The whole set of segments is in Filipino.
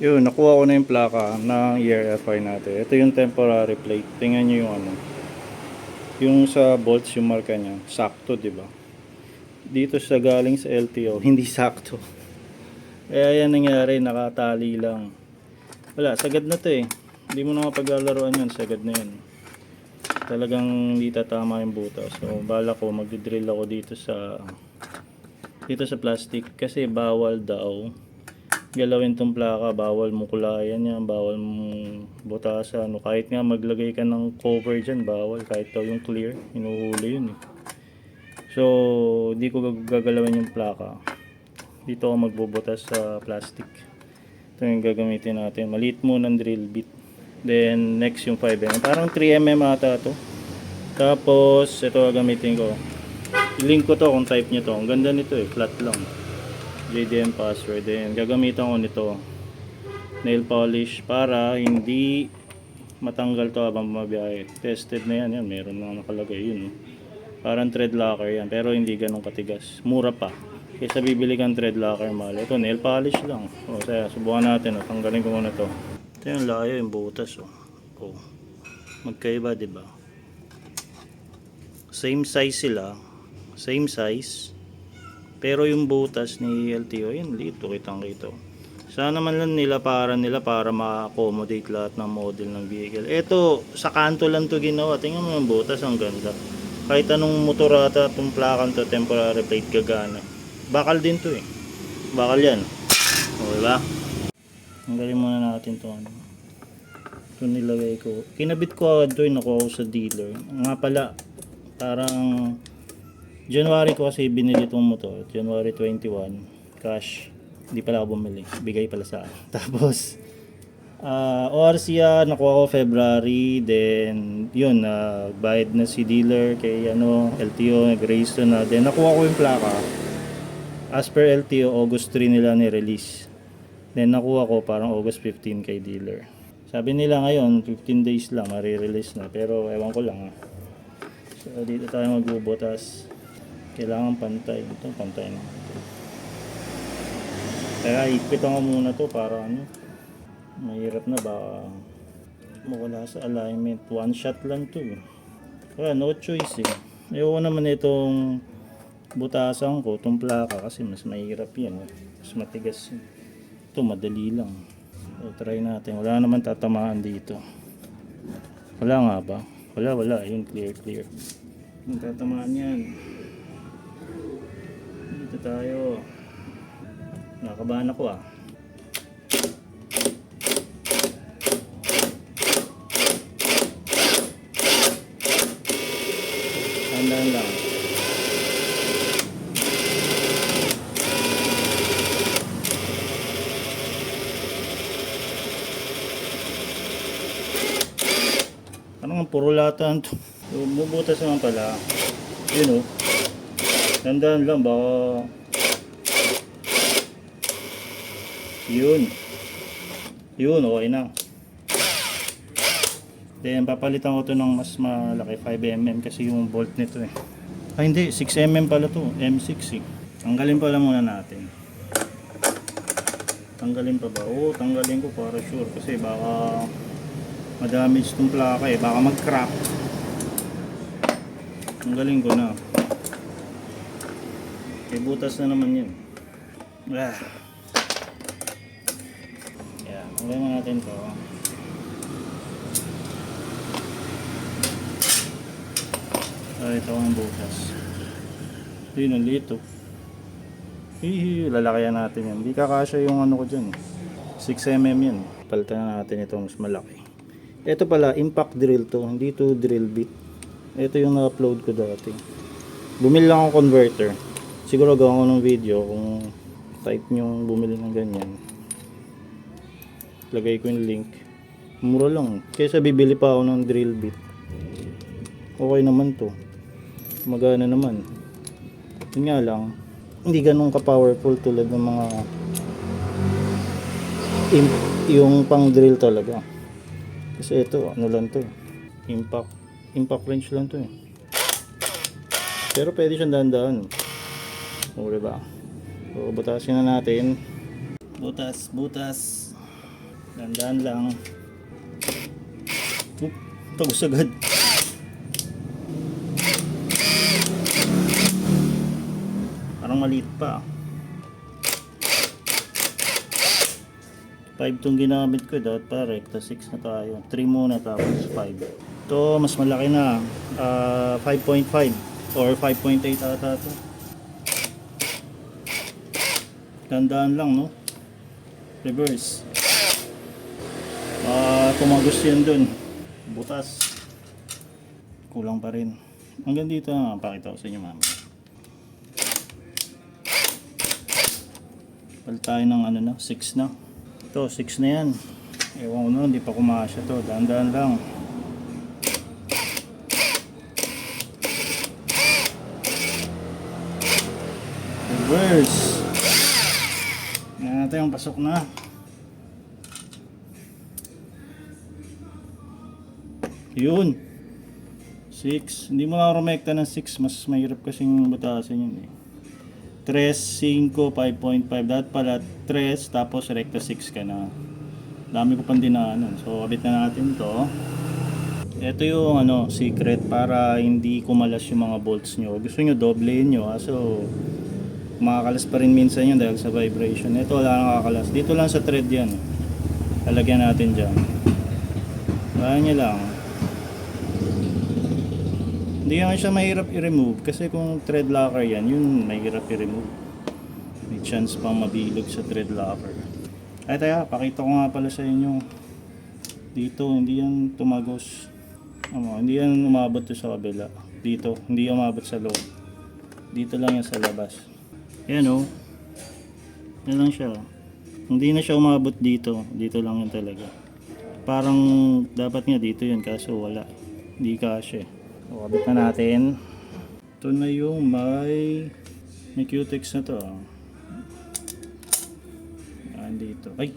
Yun, nakuha ko na yung plaka ng ERFI natin. Ito yung temporary plate. Tingnan nyo yung ano. Yung sa bolts, yung marka niya. Sakto, di ba? Dito sa galing sa LTO, hindi sakto. Kaya yan nangyari, nakatali lang. Wala, sagad na to eh. Hindi mo na mapaglalaroan yun, sagad na yun. Talagang hindi tatama yung butas. So, bala ko, magdidrill ako dito sa plastic. Kasi bawal daw galawin tong plaka, bawal mong kulayan yan, bawal mong butasan. Kahit nga maglagay ka ng cover dyan, bawal. Kahit daw yung clear, hinuhuli yun eh. So, di ko gagalawin yung plaka. Dito ako magbubutas sa plastic. Ito yung gagamitin natin. Maliit muna ng drill bit. Then, next yung 5mm. Parang 3mm ata to. Tapos, ito gagamitin ko. I-link ko to kung type nyo to. Ang ganda nito eh, flat lang. JDM password. Then, gagamitan ko nito. Nail polish para hindi matanggal to habang bumabiyahe. Tested na yan. Yan, meron na nakalagay yun. Parang thread locker yan. Pero hindi ganun katigas. Mura pa. Kaysa bibili kang thread locker mahal. Ito, nail polish lang. O, saya, subukan natin. O. Tanggalin ko muna to. Ito yung layo, yung butas. O. Magkaiba, diba? Same size sila. Same size. Pero yung butas ni LTO, yun, lito, kitang-kito. Sana naman lang nila para ma-accommodate lahat ng model ng vehicle. Ito, sa kanto lang to ginawa. Tingnan mo yung butas, ang ganda. Kahit anong motor ata, itong plakan to, temporary plate gagana. Bakal din to eh. Bakal yan. O, diba? Tanggalin muna natin to. Ito nilagay ko. Kinabit ko agad to, nakuha ko sa dealer. Nga pala, parang January ko kasi binili itong motor. January 21. Cash. Hindi pala ako bumili. Bigay pala sa akin. Tapos, ORC nakuha ko February. Then, yun. Bayad na si dealer kay LTO. Nag-register na. Then, nakuha ko yung plaka. As per LTO, August 3 nila ni-release. Then, nakuha ko parang August 15 kay dealer. Sabi nila ngayon, 15 days lang. Mari-release na. Pero, ewan ko lang. So, dito tayo magbubutas. Kailangan pantay. Ito, pantay na. Kaya ipitan ko muna to para mahirap na baka mawala sa alignment. One shot lang to. Kaya no choice eh. Ayoko naman itong butasan ko, itong plaka kasi mas mahirap yan. Mas matigas. Ito madali lang. So, try natin. Wala naman tatamaan dito. Wala nga ba? Wala. Yun, clear. Yung tatamaan yan. Dito tayo. Nakabahan ako Tandaan lang. Parang puro latan to. Bubutas naman pala. Yun Tandaan lang baka yun okay na. Then papalitan ko to ng mas malaki 5mm kasi yung bolt nito eh. Hindi 6mm pala to, M6 eh. Tanggalin pala muna natin. Tanggalin pa ba? Oo, tanggalin ko para sure kasi baka madamage tong plaka eh, baka mag-crack. Tanggalin ko na. Butas na naman yun. Tanggalin mo natin to. Ito ang butas. Yun ang lito. Lalakayan natin yan. Hindi kakasya yung ko dyan. 6mm yan. Palitan na natin ito mas malaki. Ito pala, impact drill to. Hindi to drill bit. Ito yung na-upload ko dati. Bumili lang akong converter. Siguro gawin ko ng video kung type nyo bumili ng ganyan. Lagay ko yung link. Mura lang. Kaysa bibili pa ako ng drill bit. Okay naman to. Magana naman. Yun nga lang. Hindi ganun ka-powerful tulad ng mga yung pang drill talaga. Kasi ito, lang to. Impact wrench lang to eh. Pero pwede siyang dahan-dahan. O diba? So, butasin na natin. Butas. Dandan lang. Tagos agad. Parang maliit pa. 5 tong ginamit ko, dapat pa rekta 6 na tayo. 3 muna tapos 5. Ito mas malaki na, 5.5 or 5.8 ata ito. Tandaan lang, no? Reverse. Tumagos yan dun. Butas. Kulang pa rin. Hanggang dito na, pakita ko sa inyo mama. Palit tayo ng ano na, 6 na. Ito, 6 na yan. Ewan ko na, hindi pa kumasya to. Dahan-dahan lang. Reverse. Yan natin yung pasok na. Yun. 6. Hindi mo na rumekta ng 6. Mas mahirap kasing butasin yun eh. 3, 5, 5.5. Dapat pala 3 tapos rekta 6 ka na. Dami ko pang dinaanan. So, abit na natin to. Ito yung secret para hindi kumalas yung mga bolts nyo. Gusto nyo doblein nyo. So, makakalas pa rin minsan yun dahil sa vibration. Ito wala nakakalas. Dito lang sa thread yan. Lalagyan natin dyan. Kaya nyo lang. Hindi naman siya mahirap i-remove kasi kung thread locker yan, yun mahirap i-remove. May chance pang mabilog sa thread locker. Ay tayo, pakita ko nga pala sa inyo. Dito, hindi yan tumagos. Hindi yan umabot to sa kabila. Dito, hindi yan umabot sa loob. Dito lang yan sa labas. Yan o. Yan lang siya. Hindi na siya umabot dito. Dito lang yan talaga. Parang dapat nga dito yun kaso wala. Hindi kasya. So, abit na natin. Ito na yung may cutex na to. Yan dito. Ay!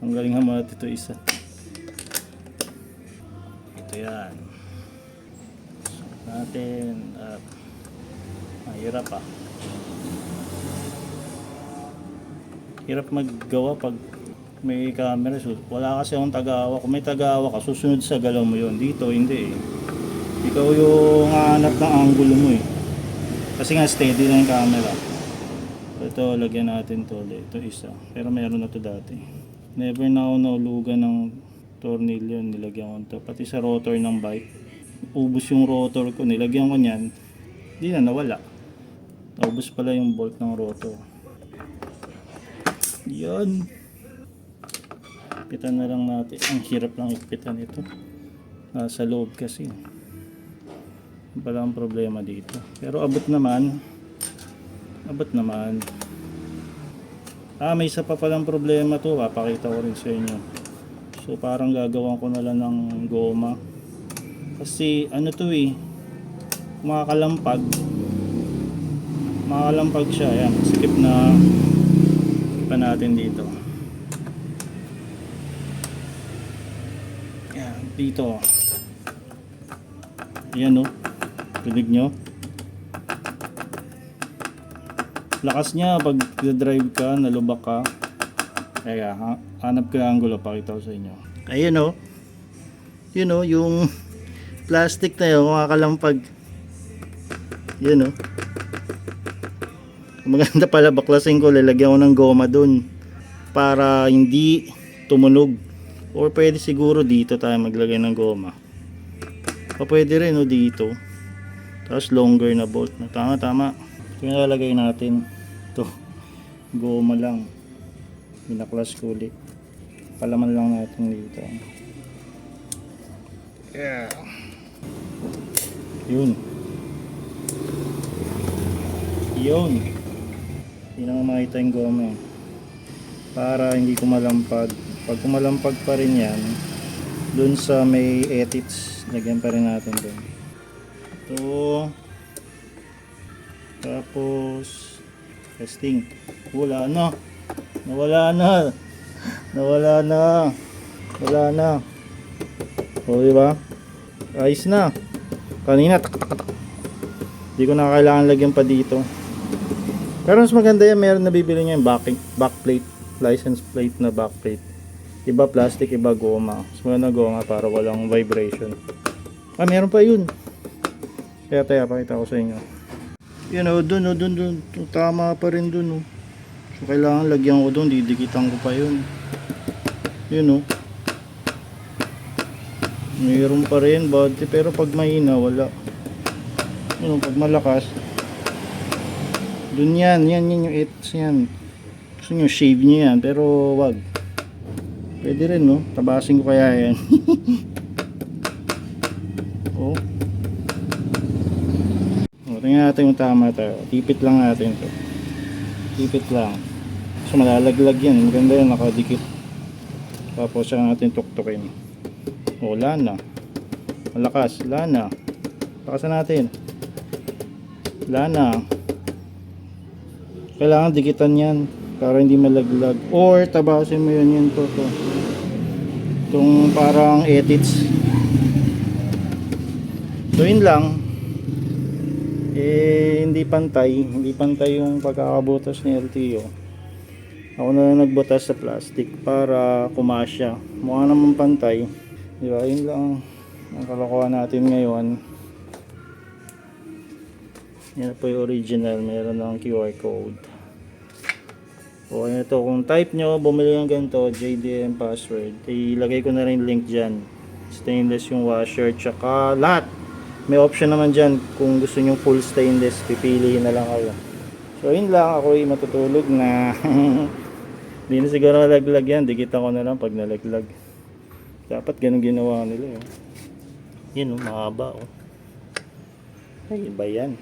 Ang galing hamat ito isa. Ito yan. Suot natin. At mahirap ah. Hirap maggawa pag may camera. Wala kasi akong taga-hawak. Kung may taga-hawak ka, susunod sa galaw mo yun. Dito, hindi eh. Ikaw yung hanap ng angulo mo eh. Kasi nga steady na yung camera. Ito, lagyan natin to ulit. Ito isa. Pero meron na to dati. Never na ako naulugan ng tornilyo. Nilagyan ko to. Pati sa rotor ng bike. Ubus yung rotor ko. Nilagyan ko niyan. Hindi na nawala. Ubus pala yung bolt ng rotor. Yan. Ipitan na lang natin. Ang hirap lang ipitan ito. Nasa loob kasi. Wala ang problema dito. Pero abot naman. Abot naman. May isa pa palang problema to. Papakita ko rin sa inyo. So parang gagawan ko na lang ng goma. Kasi ano to eh. Makakalampag. Makakalampag siya. Ayan. Skip na. Skip natin dito. Ayan. Dito. Ayan o. Tulig nyo. Lakas niya pag drive ka, nalubak ka. Kaya hanap ka ng angulo, pakita ko sa inyo. Ayun o. Yun o, yung plastic na yun, makakalampag. Yun o. Maganda pala, baklasin ko, lalagyan ko ng goma dun para hindi tumunog. Or pwede siguro dito tayo maglagay ng goma. O pwede rin o dito. Tapos longer na bolt na. Tama. Ito yung lalagay natin. Ito. Goma lang. Binaklas ko ulit. Palaman lang natin dito. Yeah. Yun. Hindi na makita yung goma. Para hindi kumalampag. Pag kumalampag pa rin yan, dun sa may edits, lagyan pa rin natin dun. Ito. Tapos testing. Wala na. Wala na. O diba? Ayos na. Kanina hindi ko na kailangan lagyan pa dito. Pero mas maganda yan, meron nabibili niya yung backplate. license plate na back plate. Iba plastic, iba goma. Mas maganda goma para walang vibration. Meron pa yun. Kaya pakita ko sa inyo. Yun o, dun. Tama pa rin dun o. So, kailangan lagyan ko dun, didikitan ko pa yun. Yun o. Mayroon pa rin body, pero pag mahina, wala. Yun o, pag malakas, dun yan yung its yan. Gusto nyo, shave nyo yan, pero wag. Pwede rin no, tabasin ko kaya yan. Oh. Tingnan natin kung tama tayo. Tipit lang natin to. Tipit lang. So malalaglag yan. Maganda yan, nakadikit. Tapos siya natin tuktukin. Wala na. Malakas. Wala na. Pakasan natin. Wala na. Kailangan dikitan yan para hindi malaglag. Or tabasin mo yun to. Itong parang edits. So yun lang. Hindi pantay yung pagkakabutas ni LTO. Ako na lang nagbutas sa plastic para kumasya. Mukha naman pantay, di ba? Yun lang ang kalokohan natin ngayon. Yan po yung original, meron ng QR code. Okay, ito kung type nyo bumili ng ganito, JDM password, ilagay ko na rin link dyan. Stainless yung washer, tsaka lahat. May option naman dyan kung gusto nyo full stainless, pipiliin na lang kayo. So yun lang, ako ay matutulog na. Hindi na siguro nalaglag yan, dikitan ko na lang pag nalaglag. Dapat ganun ginawa nila. Yun, mahaba. Ay, iba yan.